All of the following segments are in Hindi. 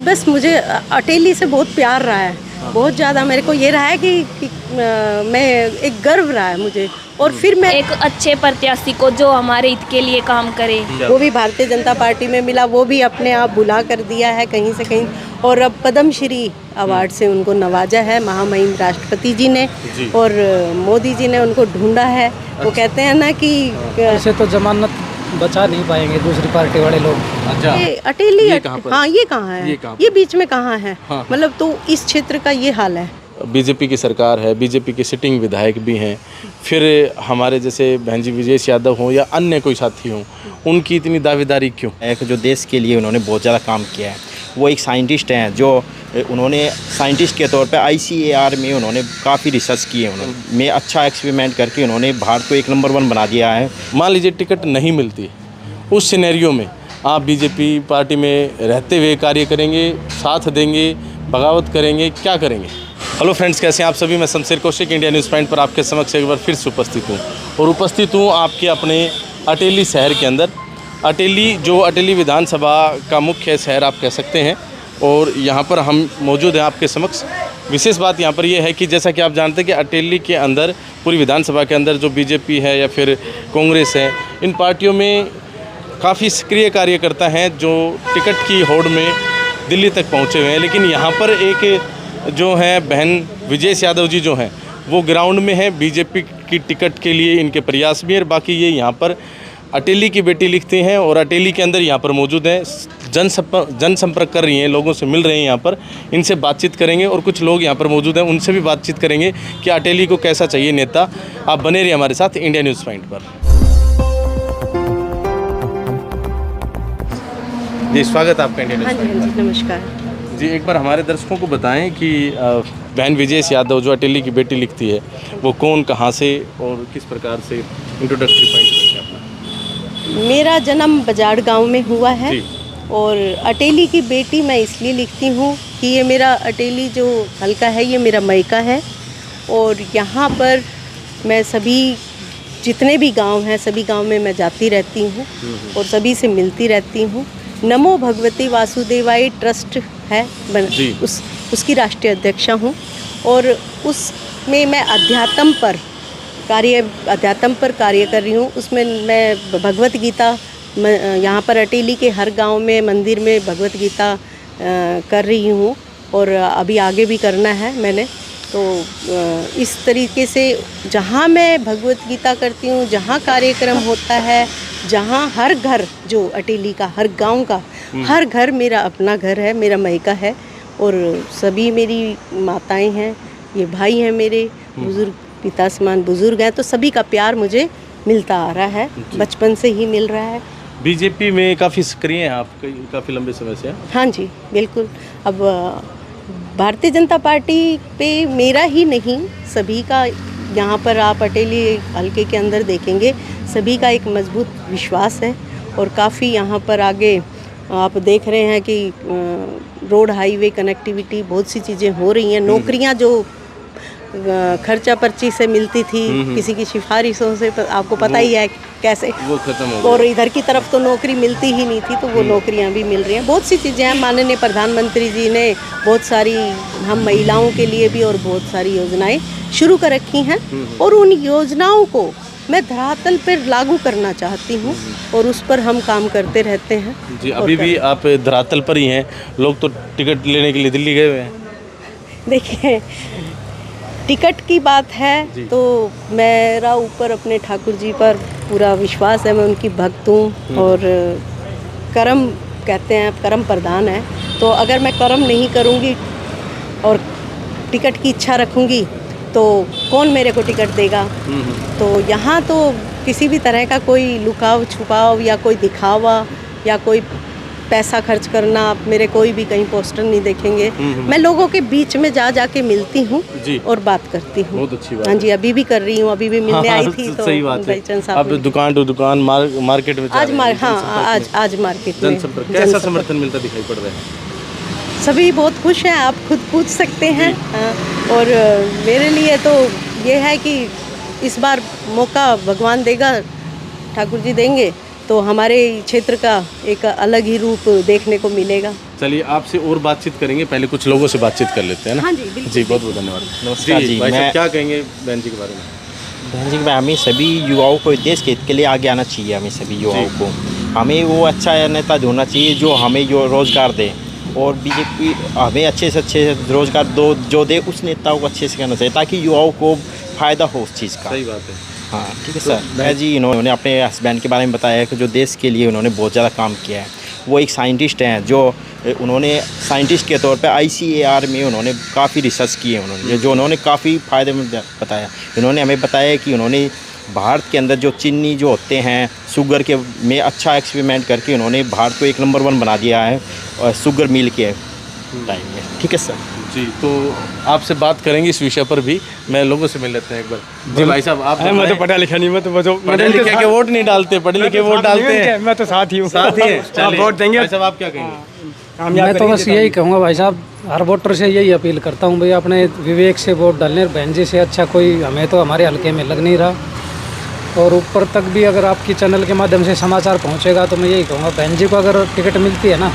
बस मुझे अटेली से बहुत प्यार रहा है, बहुत ज़्यादा मेरे को ये रहा है कि मैं एक गर्व रहा है मुझे। और फिर मैं एक अच्छे प्रत्याशी को जो हमारे हित के लिए काम करे, वो भी भारतीय जनता पार्टी में मिला, वो भी अपने आप बुला कर दिया है कहीं से कहीं, और अब पद्मश्री अवार्ड से उनको नवाजा है महामहिम राष्ट्रपति जी ने और मोदी जी ने उनको ढूंढा है। वो कहते हैं ना कि ऐसे तो जमानत बचा नहीं पाएंगे दूसरी पार्टी वाले लोग। अच्छा, ये अटेली ये कहाँ पर? हाँ ये कहाँ है, ये कहाँ पर? ये बीच में कहाँ है, हाँ। मतलब तो इस क्षेत्र का ये हाल है। बीजेपी की सरकार है, बीजेपी के सिटिंग विधायक भी हैं, फिर हमारे जैसे बहन जी विजेश यादव हों या अन्य कोई साथी हों, उनकी इतनी दावेदारी क्यों? एक जो देश के लिए उन्होंने बहुत ज़्यादा काम किया है, वो एक साइंटिस्ट हैं जो उन्होंने साइंटिस्ट के तौर पे ICAR में उन्होंने काफ़ी रिसर्च की है, उन्होंने में अच्छा एक्सपेरिमेंट करके उन्होंने भारत को 1 नंबर 1 बना दिया है। मान लीजिए टिकट नहीं मिलती, उस सिनेरियो में आप बीजेपी पार्टी में रहते हुए कार्य करेंगे, साथ देंगे, बगावत करेंगे, क्या करेंगे? हेलो फ्रेंड्स, कैसे हैं आप सभी? मैं Shamsher Kaushik India news point पर आपके समक्ष एक बार फिर से उपस्थित हूँ और उपस्थित हूँ आपके अपने अटेली शहर के अंदर। अटेली जो अटेली विधानसभा का मुख्य शहर आप कह सकते हैं, और यहाँ पर हम मौजूद हैं आपके समक्ष। विशेष बात यहाँ पर यह है कि जैसा कि आप जानते हैं कि अटेली के अंदर पूरी विधानसभा के अंदर जो बीजेपी है या फिर कांग्रेस है, इन पार्टियों में काफ़ी सक्रिय कार्यकर्ता हैं जो टिकट की होड़ में दिल्ली तक पहुँचे हुए हैं। लेकिन यहाँ पर एक जो है बहन विजेश यादव जी जो हैं वो ग्राउंड में है, बीजेपी की टिकट के लिए इनके प्रयास भी है। बाकी ये यहाँ पर अटेली की बेटी लिखते हैं और अटेली के अंदर यहाँ पर मौजूद हैं, जनसंपर्क कर रही हैं, लोगों से मिल रहे हैं, यहाँ पर इनसे बातचीत करेंगे। और कुछ लोग यहाँ पर मौजूद हैं, उनसे भी बातचीत करेंगे कि अटेली को कैसा चाहिए नेता। आप बने रहिए हमारे साथ इंडिया न्यूज़ पॉइंट पर। जी, स्वागत है आपका इंडिया न्यूज़ हाँ जी, पॉइंट हाँ पर। जी, नमस्कार जी, एक बार हमारे दर्शकों को बताएं कि बहन विजेश यादव जो अटेली की बेटी लिखती है वो कौन, कहाँ से और किस प्रकार से, इंट्रोडक्टरी पॉइंट रखें अपना। मेरा जन्म बजाड़ गांव में हुआ है जी। और अटेली की बेटी मैं इसलिए लिखती हूँ कि ये मेरा अटेली जो हल्का है ये मेरा मायका है, और यहाँ पर मैं सभी जितने भी गांव हैं सभी गांव में मैं जाती रहती हूँ और सभी से मिलती रहती हूँ। नमो भगवती वासुदेवाय ट्रस्ट है जी। उसकी राष्ट्रीय अध्यक्षा हूँ, और उसमें मैं अध्यात्म पर कार्य कर रही हूँ। उसमें मैं भगवत गीता यहाँ पर अटेली के हर गांव में मंदिर में भगवत गीता कर रही हूँ, और अभी आगे भी करना है मैंने। तो इस तरीके से जहाँ मैं भगवत गीता करती हूँ, जहाँ कार्यक्रम होता है, जहाँ हर घर जो अटेली का हर गांव का हर घर मेरा अपना घर है, मेरा मायका है, और सभी मेरी माताएं हैं, ये भाई हैं मेरे बुज़ुर्ग, पिता समान बुज़ुर्ग हैं, तो सभी का प्यार मुझे मिलता आ रहा है, बचपन से ही मिल रहा है। बीजेपी में काफ़ी सक्रिय हैं आप काफ़ी लंबे समय से। हाँ जी, बिल्कुल। अब भारतीय जनता पार्टी पे मेरा ही नहीं, सभी का यहाँ पर आप अटेली हल्के के अंदर देखेंगे सभी का एक मजबूत विश्वास है। और काफ़ी यहाँ पर आगे आप देख रहे हैं कि रोड हाईवे कनेक्टिविटी बहुत सी चीज़ें हो रही हैं। नौकरियाँ जो खर्चा पर्ची से मिलती थी, किसी की सिफारिशों से, आपको पता ही है कैसे वो खत्म हो गया। और इधर की तरफ तो नौकरी मिलती ही नहीं थी, तो वो नौकरियां भी मिल रही हैं। बहुत सी चीज़ें हैं, माननीय प्रधानमंत्री जी ने बहुत सारी हम महिलाओं के लिए भी और बहुत सारी योजनाएं शुरू कर रखी हैं, और उन योजनाओं को मैं धरातल पर लागू करना चाहती हूँ, और उस पर हम काम करते रहते हैं। जी, अभी भी आप धरातल पर ही हैं, लोग तो टिकट लेने के लिए दिल्ली गए हुए हैं। देखिए, टिकट की बात है तो मेरा ऊपर अपने ठाकुर जी पर पूरा विश्वास है, मैं उनकी भक्त हूँ, और कर्म कहते हैं, कर्म प्रधान है। तो अगर मैं कर्म नहीं करूँगी और टिकट की इच्छा रखूँगी तो कौन मेरे को टिकट देगा। तो यहाँ तो किसी भी तरह का कोई लुकाव छुपाव या कोई दिखावा या कोई पैसा खर्च करना, आप मेरे कोई भी कहीं पोस्टर नहीं देखेंगे। मैं लोगों के बीच में जा के मिलती हूँ और बात करती हूँ। बहुत अच्छी बात। हाँ जी, अभी भी कर रही हूँ, अभी भी मिलने आई थी। तो सही बात है। भाईचंद अब साहब दुकान टू दुकान मार्केट में आज मार्केट में जनसंपर्क कैसा समर्थन मिलता दिखाई पड़ रहा है? सभी बहुत खुश हैं, आप खुद पूछ सकते हैं। और मेरे लिए तो ये है कि इस बार मौका भगवान देगा, ठाकुर जी देंगे, तो हमारे क्षेत्र का एक अलग ही रूप देखने को मिलेगा। चलिए आपसे और बातचीत करेंगे, पहले कुछ लोगों से बातचीत कर लेते हैं ना। हाँ जी, बिल्कुल। जी बहुत बहुत धन्यवाद। नमस्कार जी, भाई साहब मैं क्या कहेंगे बहन जी के बारे में? बहन जी मैं हमें सभी युवाओं को देश के हित के लिए आगे आना चाहिए। हमें सभी युवाओं को हमें वो अच्छा नेता ढूंढना चाहिए जो हमें जो रोज़गार दे, और बीजेपी हमें अच्छे से अच्छे रोज़गार जो दे उस नेताओं को अच्छे से करना चाहिए ताकि युवाओं को फ़ायदा हो उस चीज़ का। सही बात है। हाँ ठीक है सर। मैं जी इन्होंने अपने हस्बैंड के बारे में बताया कि जो देश के लिए उन्होंने बहुत ज़्यादा काम किया है। वो एक साइंटिस्ट हैं जो उन्होंने साइंटिस्ट के तौर पे ICAR में उन्होंने काफ़ी रिसर्च की है। उन्होंने जो उन्होंने काफ़ी फ़ायदेमंद बताया। इन्होंने हमें बताया कि उन्होंने भारत के अंदर जो चीनी जो होते हैं शुगर के में अच्छा एक्सपेरिमेंट करके उन्होंने भारत को 1 नंबर 1 बना दिया है और शुगर मिल के टाइम में। ठीक है सर जी, तो आपसे बात करेंगे इस विषय पर भी। मैं लोगों से मिल लेते हैं एक बार। जी भाई साहब आप मैं तो पढ़ा लिखा नहीं, मैं तो पढ़े लिखे के वोट नहीं डालते, पढ़े लिखे वोट डालते हैं। मैं तो साथ ही हूँ। साथ ही हैं। आप वोट देंगे। भाई साहब आप क्या कहेंगे? मैं तो बस यही कहूँगा भाई साहब, हर वोटर से यही अपील करता हूँ भाई अपने विवेक से वोट डालने। बहन जी से अच्छा कोई हमें तो हमारे हल्के में लग नहीं रहा। और ऊपर तक भी अगर आपकी चैनल के माध्यम से समाचार पहुँचेगा तो मैं यही कहूँगा बहन जी को अगर टिकट मिलती है ना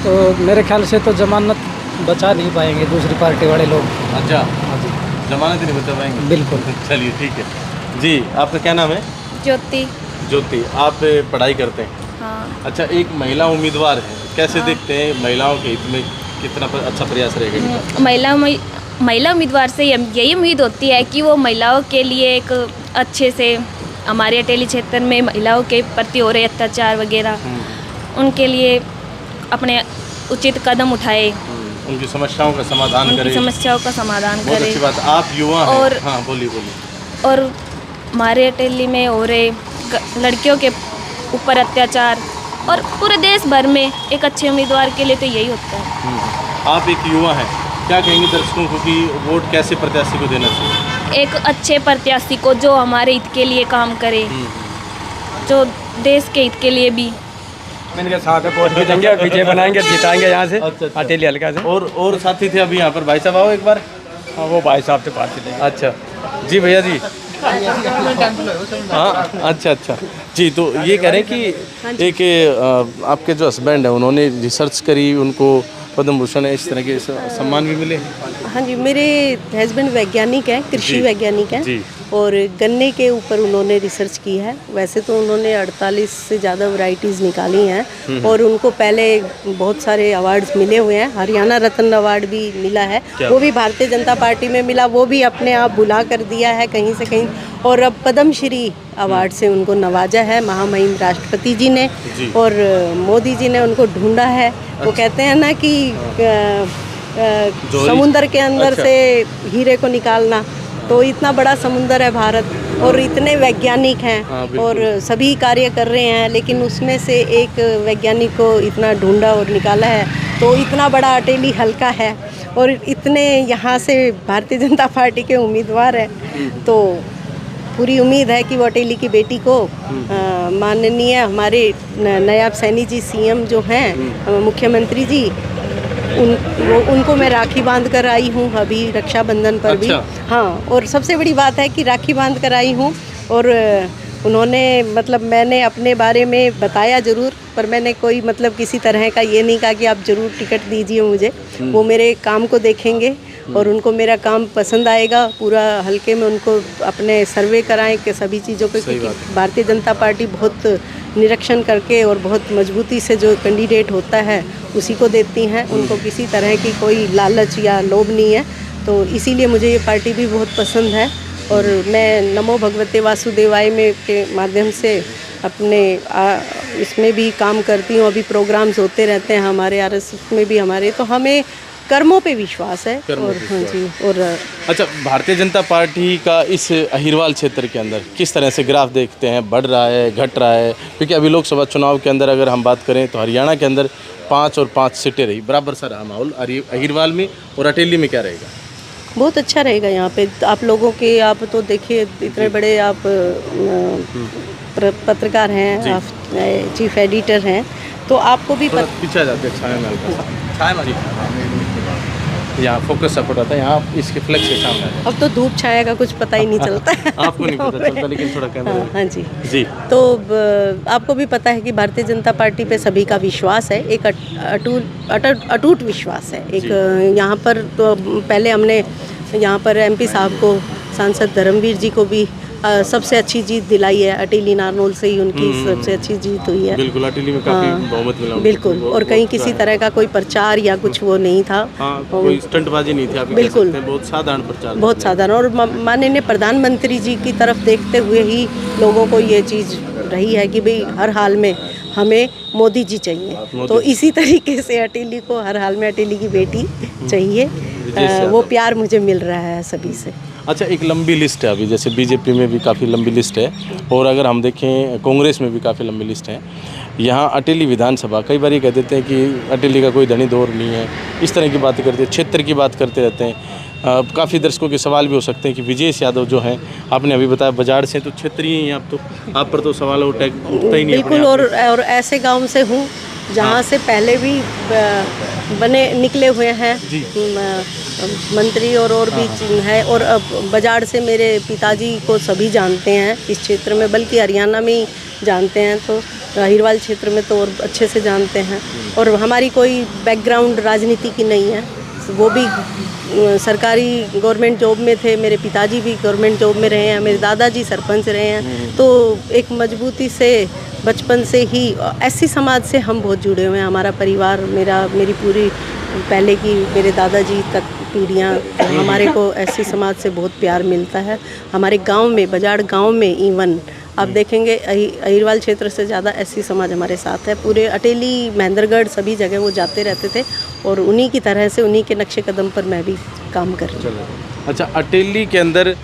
तो मेरे ख्याल से तो जमानत बचा नहीं पाएंगे दूसरी पार्टी वाले लोग। अच्छा, हाँ जी, जमानत ही नहीं बचा पाएंगे। बिल्कुल। चलिए ठीक है जी। आपका क्या नाम है? ज्योति। ज्योति, आप पढ़ाई करते हैं? हाँ। अच्छा, एक महिला उम्मीदवार है, कैसे देखते हैं महिलाओं के हित में कितना अच्छा प्रयास रहेगा? महिला उम्मीदवार से यही उम्मीद होती है कि वो महिलाओं के लिए एक अच्छे से हमारे अटेली क्षेत्र में महिलाओं के प्रति हो रहे अत्याचार वगैरह उनके लिए अपने उचित कदम उठाए, उनकी समस्याओं का समाधान करे। उनकी समस्याओं का समाधान बहुत करे। अच्छी बात। आप युवा हैं। और हाँ बोलिए बोलिए। और हमारे अटेली में हो रहे लड़कियों के ऊपर अत्याचार और पूरे देश भर में एक अच्छे उम्मीदवार के लिए तो यही होता है। आप एक युवा हैं, क्या कहेंगे दर्शकों को कि वोट कैसे प्रत्याशी को देना चाहिए? एक अच्छे प्रत्याशी को जो हमारे हित के लिए काम करे, जो देश के हित के लिए भी। इनके साथ वोट भी देंगे, विजय बनाएंगे, जिताएंगे यहाँ से अटेली हल्का से। और साथी थे अभी यहाँ पर। भाई साहब आओ एक बार। हाँ वो भाई साहब से बात करेंगे। अच्छा जी भैया जी। हाँ अच्छा अच्छा जी। तो ये कह रहे हैं कि एक आपके जो हस्बैंड है उन्होंने रिसर्च करी, उनको पद्म भूषण है, इस तरह के सम्मान भी मिले। हाँ जी, मेरे हस्बैंड वैज्ञानिक हैं, कृषि वैज्ञानिक हैं जी। और गन्ने के ऊपर उन्होंने रिसर्च की है। वैसे तो उन्होंने 48 से ज़्यादा वैरायटीज़ निकाली हैं और उनको पहले बहुत सारे अवार्ड्स मिले हुए हैं। हरियाणा रत्न अवार्ड भी मिला है, वो भी भारतीय जनता पार्टी में मिला, वो भी अपने आप भुला कर दिया है कहीं से कहीं। और अब पद्मश्री अवार्ड से उनको नवाजा है महामहिम राष्ट्रपति जी ने और मोदी जी ने उनको ढूंढा है। वो कहते हैं ना कि समुंदर के अंदर से हीरे को निकालना, तो इतना बड़ा समुंदर है भारत और इतने वैज्ञानिक हैं और सभी कार्य कर रहे हैं, लेकिन उसमें से एक वैज्ञानिक को इतना ढूंढा और निकाला है। तो इतना बड़ा अटेली हल्का है और इतने यहाँ से भारतीय जनता पार्टी के उम्मीदवार हैं, तो पूरी उम्मीद है कि वो अटेली की बेटी को माननीय हमारे नायब सैनी जी CM जो हैं मुख्यमंत्री जी, उनको मैं राखी बांध कर आई हूँ अभी रक्षाबंधन पर भी। हाँ, और सबसे बड़ी बात है कि राखी बांध कर आई हूँ और उन्होंने मतलब मैंने अपने बारे में बताया ज़रूर, पर मैंने कोई मतलब किसी तरह का ये नहीं कहा कि आप ज़रूर टिकट दीजिए मुझे। वो मेरे काम को देखेंगे और उनको मेरा काम पसंद आएगा। पूरा हल्के में उनको अपने सर्वे कराएं कि सभी चीज़ों पे, क्योंकि भारतीय जनता पार्टी बहुत निरीक्षण करके और बहुत मजबूती से जो कैंडिडेट होता है उसी को देती हैं। उनको किसी तरह की कोई लालच या लोभ नहीं है, तो इसीलिए मुझे ये पार्टी भी बहुत पसंद है। और मैं नमो भगवते वासुदेवाय में के माध्यम से अपने इसमें भी काम करती हूँ। अभी प्रोग्राम्स होते रहते हैं हमारे RSS में भी हमारे, तो हमें कर्मों पे विश्वास है। और हाँ जी। और अच्छा, भारतीय जनता पार्टी का इस अहिरवाल क्षेत्र के अंदर किस तरह से ग्राफ देखते हैं? बढ़ रहा है, घट रहा है? क्योंकि अभी लोकसभा चुनाव के अंदर अगर हम बात करें तो हरियाणा के अंदर 5 और 5 सीटें रही, बराबर सा रहा माहौल। अहिरवाल में और अटेली में क्या रहेगा? बहुत अच्छा रहेगा यहाँ पे। आप लोगों के, आप तो देखिए इतने बड़े आप पत्रकार हैं, आप चीफ एडिटर हैं, तो आपको भी पीछे जाते हैं छाया में, हल्का सा छाया में। यहाँ फोकस सपोर्ट आता है, यहाँ इसके फ्लेक्स के सामने है। अब तो धूप छाया का कुछ पता ही नहीं चलता है। आपको नहीं पता चलता, लेकिन थोड़ा कैमरा हाँ जी। जी। तो आपको भी पता है कि भारतीय जनता पार्टी पे सभी का विश्वास है, एक अटूट विश्वास है। एक यहाँ पर तो पहले हमने यहाँ पर एमपी साहब को, सांसद धर्मवीर जी को भी सबसे अच्छी जीत दिलाई है। अटेली नारनौल से ही उनकी सबसे अच्छी जीत हुई है। बिल्कुल, अटेली में काफी बहुमत मिला उनको। बिल्कुल, और कहीं किसी तरह का कोई प्रचार या कुछ वो नहीं था। कोई स्टंटबाजी नहीं थी, आप बिल्कुल, बहुत साधारण प्रचार, बहुत साधारण। और माननीय प्रधानमंत्री जी की तरफ देखते हुए ही लोगों को ये चीज़ रही है कि भाई हर हाल में हमें मोदी जी चाहिए। तो इसी तरीके से अटेली को हर हाल में अटेली की बेटी चाहिए। वो प्यार मुझे मिल रहा है सभी से। अच्छा, एक लंबी लिस्ट है अभी, जैसे बीजेपी में भी काफ़ी लंबी लिस्ट है, और अगर हम देखें कांग्रेस में भी काफ़ी लंबी लिस्ट है। यहाँ अटेली विधानसभा, कई बार ये कह देते हैं कि अटेली का कोई धनी दौर नहीं है, इस तरह की बातें करते हैं, क्षेत्र की बात करते रहते हैं। काफ़ी दर्शकों के सवाल भी हो सकते हैं कि विजेश यादव जो हैं, आपने अभी बताया बजाड़ से, तो क्षेत्रीय ही हैं आप, तो आप पर तो सवाल उठता ही नहीं। बिल्कुल, और ऐसे गांव से हूँ जहाँ से पहले भी निकले हुए हैं मंत्री और भी है। और अब बजाड़ से मेरे पिताजी को सभी जानते हैं इस क्षेत्र में, बल्कि हरियाणा में ही जानते हैं, तो अहिरवाल क्षेत्र में तो और अच्छे से जानते हैं। और हमारी कोई बैकग्राउंड राजनीति की नहीं है, वो भी सरकारी गवर्नमेंट जॉब में थे, मेरे पिताजी भी गवर्नमेंट जॉब में रहे हैं, मेरे दादाजी सरपंच रहे हैं। तो एक मजबूती से बचपन से ही एससी समाज से हम बहुत जुड़े हुए हैं। हमारा परिवार, मेरी पूरी पहले की मेरे दादाजी तक पीढ़ियाँ, हमारे को एससी समाज से बहुत प्यार मिलता है। हमारे गांव में, बजाड़ गांव में इवन आप देखेंगे अहिरवाल क्षेत्र से ज़्यादा एससी समाज हमारे साथ है। पूरे अटेली, महेंद्रगढ़, सभी जगह वो जाते रहते थे, और उन्हीं की तरह से, उन्हीं के नक्शे कदम पर मैं भी काम कर रही हूँ। अच्छा, अटेली के अंदर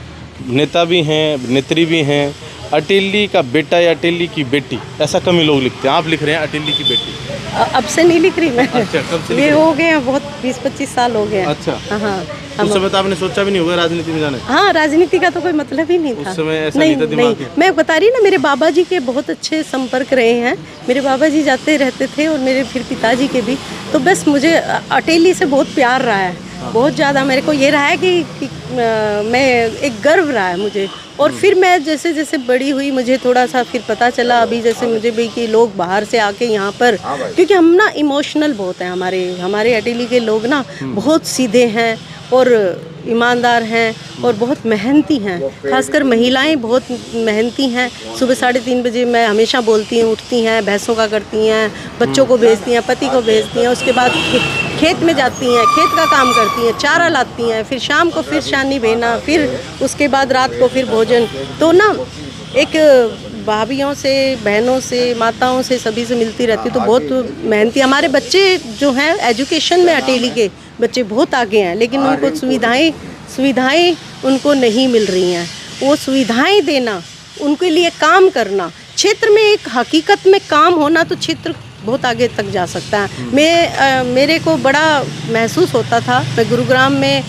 नेता भी हैं, नेत्री भी हैं, अटेली का बेटा या अटेली की बेटी, ऐसा कम ही लोग लिखते हैं। आप लिख रहे हैं अटेली की बेटी। अब से नहीं लिख रही मैं। अच्छा, कब से ये हो गए हैं, बहुत 20-25 साल हो गए हैं। अच्छा, हाँ। उस समय तो आपने सोचा भी नहीं होगा राजनीति में जाने? हाँ, राजनीति का तो कोई मतलब ही नहीं था उस समय, ऐसा नहीं था दिमाग में। मैं बता रही ना, मेरे बाबा जी के बहुत अच्छे संपर्क रहे हैं, मेरे बाबा जी जाते रहते थे, और मेरे फिर पिताजी के भी। तो बस मुझे अटेली से बहुत प्यार रहा है, बहुत ज़्यादा। मेरे को ये रहा है कि मैं, एक गर्व रहा है मुझे। और फिर मैं जैसे जैसे बड़ी हुई, मुझे थोड़ा सा फिर पता चला, अभी जैसे मुझे भी कि लोग बाहर से आके यहाँ पर, क्योंकि हम ना इमोशनल बहुत हैं, हमारे अटेली के लोग ना बहुत सीधे हैं और ईमानदार हैं और बहुत मेहनती हैं। खासकर महिलाएं बहुत मेहनती हैं। सुबह 3:30 बजे मैं हमेशा बोलती हूँ, उठती हैं, भैंसों का करती हैं, बच्चों को भेजती हैं, पति को भेजती हैं, उसके बाद खेत में जाती हैं, खेत का काम करती हैं, चारा लाती हैं, फिर शाम को फिर शानी भेना, फिर उसके बाद रात को फिर भोजन। तो ना एक भाभियों से, बहनों से, माताओं से, सभी से मिलती रहती, तो बहुत मेहनती। हमारे बच्चे जो हैं एजुकेशन में, अटेली के बच्चे बहुत आगे हैं, लेकिन उनको सुविधाएं उनको नहीं मिल रही हैं। वो सुविधाएं देना, उनके लिए काम करना, क्षेत्र में एक हकीकत में काम होना, तो क्षेत्र बहुत आगे तक जा सकता है। मेरे को बड़ा महसूस होता था, मैं गुरुग्राम में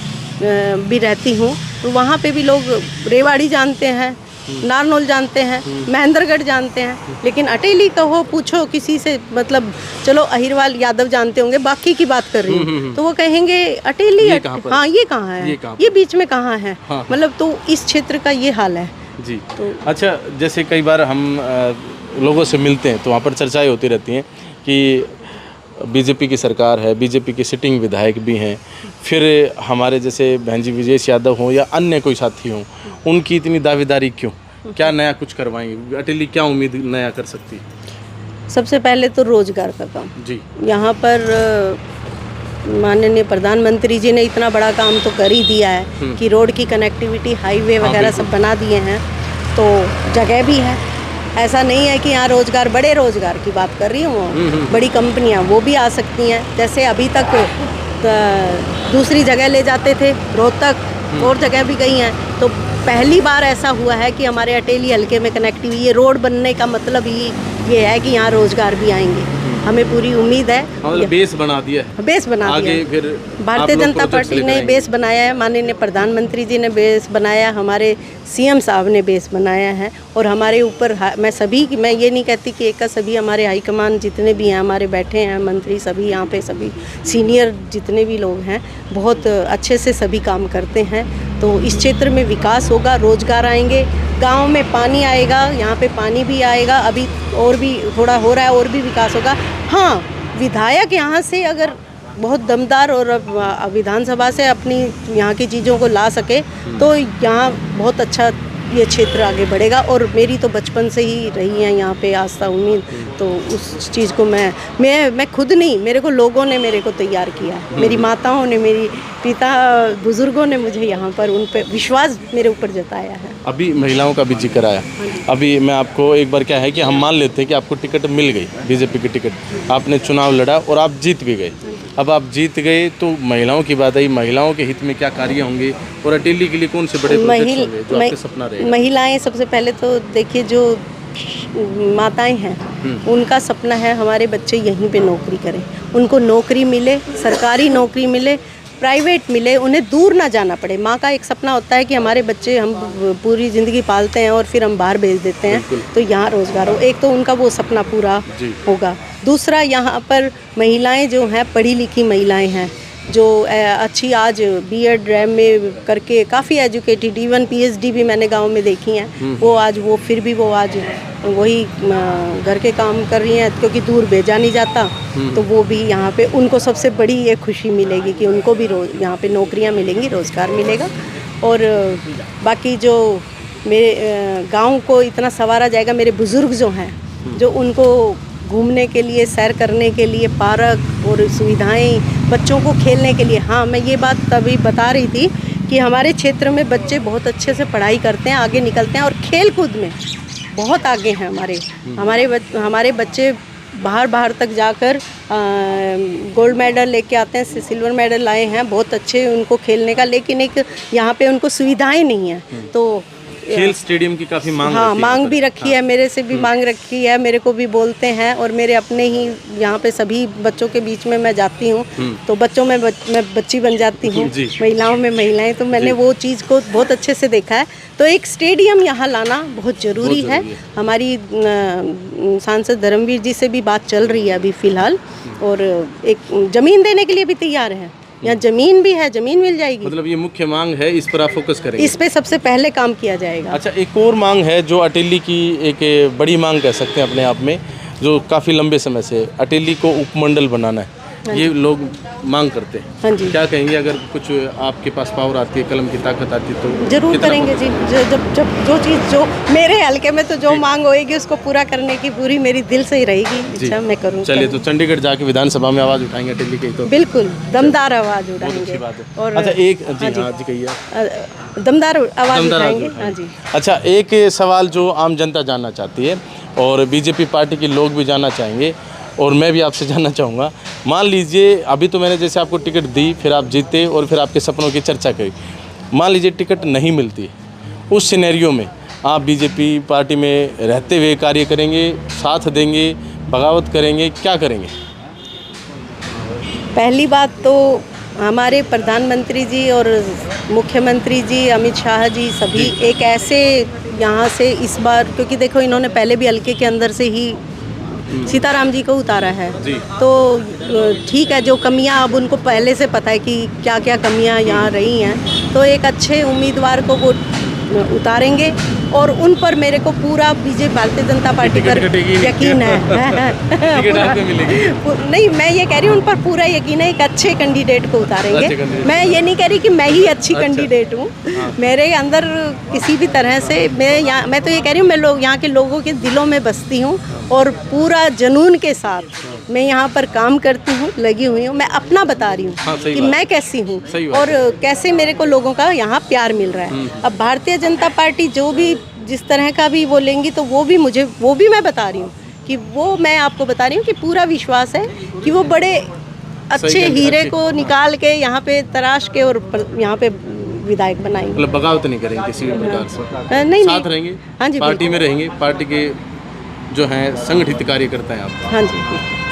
भी रहती हूँ, तो वहाँ पे भी लोग रेवाड़ी जानते हैं, नारनौल जानते हैं, महेंद्रगढ़ जानते हैं, लेकिन अटेली कहो, पूछो किसी से, मतलब चलो अहिरवाल यादव जानते होंगे, बाकी की बात कर रही हूँ, तो वो कहेंगे अटेली, हाँ ये कहाँ है, ये बीच में कहाँ है, मतलब तो इस क्षेत्र का ये हाल है जी। तो अच्छा, जैसे कई बार हम लोगों से मिलते हैं तो वहाँ पर चर्चाएं होती रहती हैं कि बीजेपी की सरकार है, बीजेपी के सिटिंग विधायक भी हैं, फिर हमारे जैसे बहन जी विजेश यादव हों या अन्य कोई साथी हों, उनकी इतनी दावेदारी क्यों? क्या नया कुछ करवाएंगे? अटेली क्या उम्मीद नया कर सकती है? सबसे पहले तो रोजगार का काम जी। यहाँ पर माननीय प्रधानमंत्री जी ने इतना बड़ा काम तो कर ही दिया है कि रोड की कनेक्टिविटी, हाईवे वगैरह सब बना दिए हैं, तो जगह भी है। ऐसा नहीं है कि यहाँ रोजगार, बड़े रोजगार की बात कर रही हूँ, बड़ी कंपनियाँ वो भी आ सकती हैं। जैसे अभी तक दूसरी जगह ले जाते थे, रोहतक और जगह भी गई हैं, तो पहली बार ऐसा हुआ है कि हमारे अटेली हल्के में कनेक्टिविटी, ये रोड बनने का मतलब ही ये है कि यहाँ रोजगार भी आएंगे। हमें पूरी उम्मीद है। मतलब बेस बना दिया है, बेस बना आगे दिया फिर भारतीय जनता पार्टी ने बेस बनाया है, माननीय प्रधानमंत्री जी ने बेस बनाया, हमारे सीएम साहब ने बेस बनाया है। और हमारे ऊपर मैं ये नहीं कहती कि एक का सभी हमारे हाईकमान जितने भी हैं हमारे बैठे हैं मंत्री, सभी यहाँ पे सभी सीनियर जितने भी लोग हैं बहुत अच्छे से सभी काम करते हैं। तो इस क्षेत्र में विकास होगा, रोजगार आएंगे, गांव में पानी आएगा, यहाँ पे पानी भी आएगा, अभी और भी थोड़ा हो रहा है, और भी विकास होगा। हाँ, विधायक यहाँ से अगर बहुत दमदार और विधानसभा से अपनी यहाँ की चीज़ों को ला सके तो यहाँ बहुत अच्छा ये क्षेत्र आगे बढ़ेगा। और मेरी तो बचपन से ही रही है यहाँ पे आस्था उम्मीद, तो उस चीज़ को मैं खुद नहीं, मेरे को लोगों ने मेरे को तैयार किया, मेरी माताओं ने, मेरी पिता बुजुर्गों ने मुझे यहाँ पर उन पे विश्वास मेरे ऊपर जताया है। अभी महिलाओं का भी जिक्र आया, अभी मैं आपको एक बार क्या है कि हम मान लेते हैं कि आपको टिकट मिल गई, बीजेपी की टिकट, आपने चुनाव लड़ा और आप जीत भी गए। अब आप जीत गए तो महिलाओं की बात आई, महिलाओं के हित में क्या कार्य होंगे और अटेली के लिए कौन से बड़े प्रोजेक्ट होंगे जो आपके सपना रहेगा? महिलाएं सबसे पहले तो देखिए, जो माताएं हैं उनका सपना है हमारे बच्चे यहीं पे नौकरी करें, उनको नौकरी मिले, सरकारी नौकरी मिले, प्राइवेट मिले, उन्हें दूर ना जाना पड़े। माँ का एक सपना होता है कि हमारे बच्चे हम पूरी ज़िंदगी पालते हैं और फिर हम बाहर भेज देते हैं, तो यहाँ रोज़गार हो। एक तो उनका वो सपना पूरा होगा। दूसरा, यहाँ पर महिलाएं जो हैं पढ़ी लिखी महिलाएं हैं जो अच्छी आज बीएड रैम में करके काफ़ी एजुकेटेड, इवन पीएचडी भी मैंने गांव में देखी हैं, वो आज वो आज वही घर के काम कर रही हैं क्योंकि दूर भेजा नहीं जाता। तो वो भी यहाँ पे उनको सबसे बड़ी ये खुशी मिलेगी कि उनको भी यहाँ पे नौकरियाँ मिलेंगी, रोज़गार मिलेगा। और बाकी जो मेरे गांव को इतना संवारा जाएगा, मेरे बुज़ुर्ग जो हैं जो उनको घूमने के लिए, सैर करने के लिए पार्क और सुविधाएं, बच्चों को खेलने के लिए। हाँ, मैं ये बात तभी बता रही थी कि हमारे क्षेत्र में बच्चे बहुत अच्छे से पढ़ाई करते हैं, आगे निकलते हैं और खेल कूद में बहुत आगे हैं। हमारे बच्चे बाहर तक जाकर गोल्ड मेडल लेके आते हैं, सिल्वर मेडल लाए हैं, बहुत अच्छे उनको खेलने का। लेकिन एक यहाँ पे उनको सुविधाएं नहीं हैं, तो खेल स्टेडियम की काफ़ी मांग मांग भी रखी है, मेरे से भी मांग रखी है, मेरे को भी बोलते हैं। और मेरे अपने ही यहाँ पे सभी बच्चों के बीच में मैं जाती हूँ तो बच्चों में मैं बच्ची बन जाती हूँ, महिलाओं में महिलाएं, तो मैंने वो चीज़ को बहुत अच्छे से देखा है। तो एक स्टेडियम यहाँ लाना बहुत ज़रूरी है। हमारी सांसद धर्मवीर जी से भी बात चल रही है अभी फ़िलहाल, और एक ज़मीन देने के लिए भी तैयार है। यहाँ ज़मीन भी है, ज़मीन मिल जाएगी। मतलब ये मुख्य मांग है, इस पर आप फोकस करेंगे? इस पे सबसे पहले काम किया जाएगा। अच्छा, एक और मांग है जो अटेली की एक बड़ी मांग कह सकते हैं अपने आप में, जो काफ़ी लंबे समय से अटेली को उपमंडल बनाना है, ये लोग मांग करते हैं। हाँ जी, क्या कहेंगे? अगर कुछ आपके पास पावर आती है, कलम की ताकत आती है तो जरूर करेंगे जी। जब जो चीज़ जो मेरे हल्के में तो जो मांग होएगी उसको पूरा करने की पूरी मेरी दिल से ही रहेगी इच्छा, मैं करूँ। चलिए, तो चंडीगढ़ जाके विधानसभा में आवाज़ उठाएंगे अटेली की? तो बिल्कुल दमदार आवाज़ उठाएंगे। और अच्छा, एक जी कहिए। दमदार आवाज़ उठाएंगे। हाँ जी। अच्छा, एक सवाल जो आम जनता जानना चाहती है और बीजेपी पार्टी के लोग भी जानना चाहेंगे और मैं भी आपसे जानना चाहूँगा, मान लीजिए अभी तो मैंने जैसे आपको टिकट दी, फिर आप जीते और फिर आपके सपनों की चर्चा करी, मान लीजिए टिकट नहीं मिलती, उस सिनेरियो में आप बीजेपी पार्टी में रहते हुए कार्य करेंगे, साथ देंगे, बगावत करेंगे, क्या करेंगे? पहली बात तो हमारे प्रधानमंत्री जी और मुख्यमंत्री जी अमित शाह जी सभी एक ऐसे यहाँ से इस बार, क्योंकि देखो इन्होंने पहले भी हल्के के अंदर से ही सीताराम जी को उतारा है, तो ठीक है, जो कमियां अब उनको पहले से पता है कि क्या क्या कमियां यहाँ रही हैं, तो एक अच्छे उम्मीदवार को वो उतारेंगे और उन पर मेरे को पूरा बीजेपी भारतीय जनता पार्टी पर यकीन है। नहीं, मैं ये कह रही हूँ उन पर पूरा यकीन है, एक अच्छे कैंडिडेट को उतारेंगे। मैं ये नहीं कह रही कि मैं ही अच्छी कैंडिडेट हूँ, मेरे अंदर किसी भी तरह से मैं तो ये कह रही हूँ मैं यहाँ के लोगों के दिलों में बसती हूँ और पूरा जुनून के साथ मैं यहाँ पर काम करती हूँ, लगी हुई हूँ। मैं अपना बता रही हूँ कि मैं कैसी हूँ और कैसे मेरे को लोगों का यहाँ प्यार मिल रहा है। अब भारतीय जनता पार्टी जो भी जिस तरह का भी बोलेंगी तो वो भी मैं बता रही हूँ कि वो मैं आपको बता रही हूँ कि पूरा विश्वास है कि वो बड़े अच्छे हीरे को निकाल के यहाँ पे तराश के और यहाँ पे विधायक बनाएंगे। मतलब बगावत नहीं करेंगे किसी भी प्रकार से? नहीं, साथ रहेंगे। हाँ जी, पार्टी में रहेंगे, पार्टी के जो हैं संगठित कार्यकर्ता हैं आप। हाँ जी।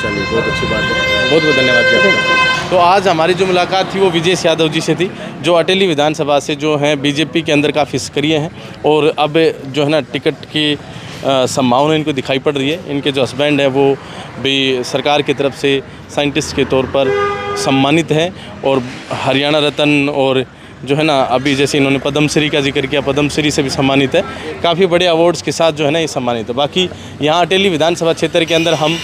चलिए, बहुत अच्छी बात है, बहुत बहुत धन्यवाद जी आपका। तो आज हमारी जो मुलाकात थी वो विजेश यादव जी से थी, जो अटेली विधानसभा से जो हैं बीजेपी के अंदर काफ़ी सक्रिय हैं और अब जो है ना टिकट की संभावना इनको दिखाई पड़ रही है। इनके जो हस्बैंड हैं वो भी सरकार की तरफ से साइंटिस्ट के तौर पर सम्मानित हैं और हरियाणा रत्न और जो है ना अभी जैसे इन्होंने पद्मश्री का जिक्र किया, पद्मश्री से भी सम्मानित है। काफ़ी बड़े अवार्ड्स के साथ जो है ना ये सम्मानित है। बाकी यहाँ अटेली विधानसभा क्षेत्र के अंदर हम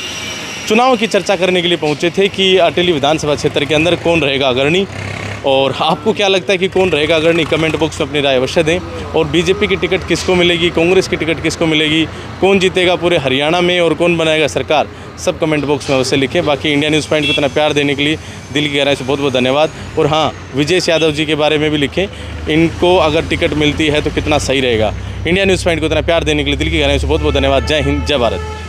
चुनाव की चर्चा करने के लिए पहुँचे थे कि अटेली विधानसभा क्षेत्र के अंदर कौन रहेगा अग्रणी, और आपको क्या लगता है कि कौन रहेगा अग्रणी, कमेंट बॉक्स में अपनी राय अवश्य दें। और बीजेपी की टिकट किसको मिलेगी, कांग्रेस की टिकट किसको मिलेगी, कौन जीतेगा पूरे हरियाणा में और कौन बनाएगा सरकार, सब कमेंट बॉक्स में अवश्य लिखें। बाकी इंडिया न्यूज़ पॉइंट को इतना प्यार देने के लिए दिल की गहराई से बहुत बहुत धन्यवाद। और हाँ, विजेश यादव जी के बारे में भी लिखें, इनको अगर टिकट मिलती है तो कितना सही रहेगा। इंडिया न्यूज़ पॉइंट को इतना प्यार देने के लिए दिल की गहराई से बहुत बहुत धन्यवाद। जय हिंद, जय भारत।